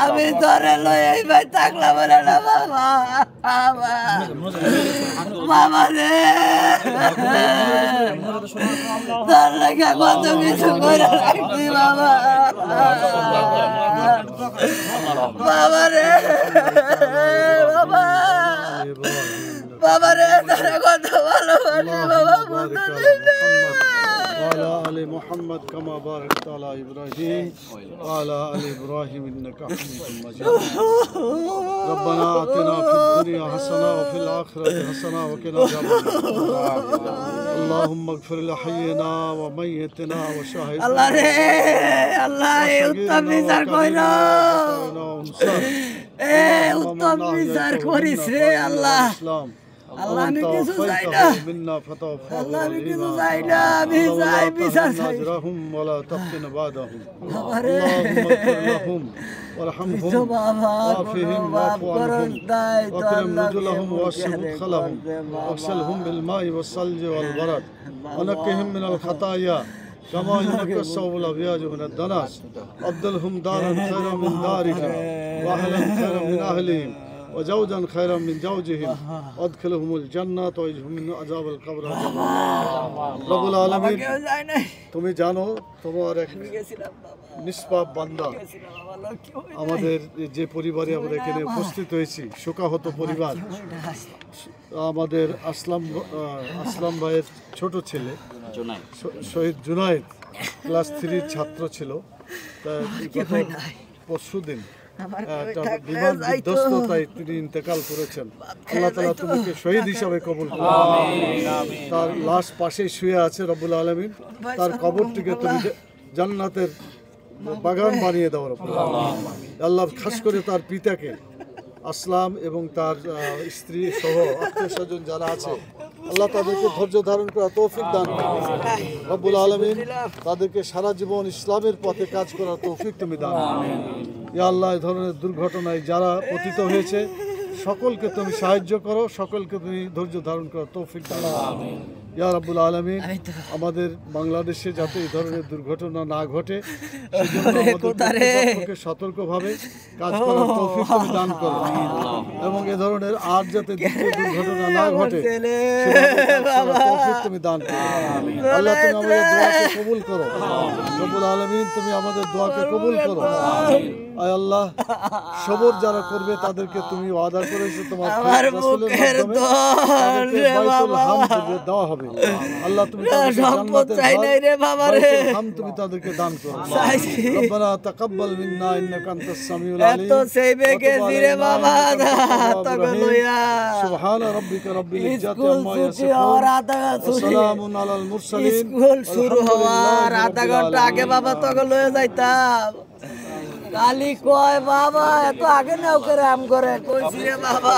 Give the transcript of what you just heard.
আমি ধরে লই এই ভাই থাকলাম না বাবা বাবা রে তোর লেখা কত কিছু করে রাখছি বাবা বাবা রে বাবা বাবা রে তোর কত ভালোবাসি বাবা وعلى آل محمد كما باركت على إبراهيم وعلى آل إبراهيم إنك حميد مجيد ربنا آتنا في الدنيا حسنة وفي الآخرة حسنة وقنا عذاب النار اللهم اغفر لحينا وميتنا وشاهدنا الله রে আল্লাহ উত্তম বিচার কইরো উত্তম বিচার করিস রে আল্লাহ আল্লাহ আমি কিছু চাই না আল্লাহ আমি কিছু চাই না আমি চাই বিচার চাই ولا تفتن بعدهم اللهم اغفر لهم وارحمهم وعافهم واعف عنهم واكرم نزلهم واسع مدخلهم واغسلهم بالماء والثلج والبرد ونقهم من الخطايا كما ينقى الثوب الابيض من الدنس ابدلهم دارا خيرا من دارهم واهلا خيرا من اهلهم وزوجا خيرا من زوجهم وادخلهم الجنة واجهم من عذاب القبر رب العالمين তুমি জানো তোমার এক নিষ্পাপ বান্দা আমাদের যে পরিবারে আমরা এখানে উপস্থিত হয়েছি শোকাহত পরিবার আমাদের আসলাম ভাইয়ের ছোট ছেলে শহীদ জুনায়েদ ক্লাস 3 ছাত্র ছিল পরশুদিন বিমান বিধ্বস্ততায় তিনি ইন্তেকাল করেছেন আল্লাহ তাআলা তোমাকে শহীদ হিসাবে কবুল করুন তার লাশ পাশে শুয়ে আছে রব্বুল আলামিন তার কবরটিকে তুমি জান্নাতের বাগান বানিয়ে দাও রব্বুল আলামিন আল্লাহ খাস করে তার পিতাকে আসলাম এবং তার স্ত্রী সহ আত্মীয় স্বজন যারা আছে আল্লাহ তাদেরকে ধৈর্য ধারণ করার তৌফিক দান করুন রব্বুল আলামিন তাদেরকে সারা জীবন ইসলামের পথে কাজ করার তৌফিক তুমি দান করুন ইয়া আল্লাহ এই ধরনের দুর্ঘটনায় যারা পতিত হয়েছে সকলকে তুমি সাহায্য করো সকলকে তুমি ধৈর্য ধারণ করার তৌফিক দান করো ইয়া রাব্বুল আলামিন আমাদের বাংলাদেশে যাতে এই ধরনের দুর্ঘটনা না ঘটে সেজন্য আমাদেরকে সতর্কভাবে কাজ করার তৌফিক তুমি দান করো এবং এই ধরনের আর যাতে দ্বিতীয় দুর্ঘটনা না ঘটে তৌফিক তুমি দান করো আল্লাহ তুমি আমাদের দোয়াকে কবুল করো রব্বুল আলামিন তুমি আমাদের দোয়াকে কবুল করো আয় আল্লাহ সবর যারা করবে তাদেরকে তুমি ওয়াদা করেছো তোমার রাসূলের মাধ্যমে বাইতুল হামদ দেওয়া হবে আল্লাহ তুমি সম্পদ চাই নাই রে বাবা রে হাম তুমি তাদেরকে দান করো রব্বানা তাকাব্বাল মিন্না ইন্নাকা আনতাস সামিউল আলিম এত সেইবে গেছি রে বাবা তাকলয়া সুবহান রাব্বিকা রাব্বিল ইজ্জাতি আম্মা ইয়াসিফুন সালামুন আলাল মুরসালিন স্কুল শুরু হওয়ার আধা ঘন্টা আগে বাবা তকলয়া যাইতাম কালি কয় বাবা এত আগে নাও করে আম করে কইছি রে বাবা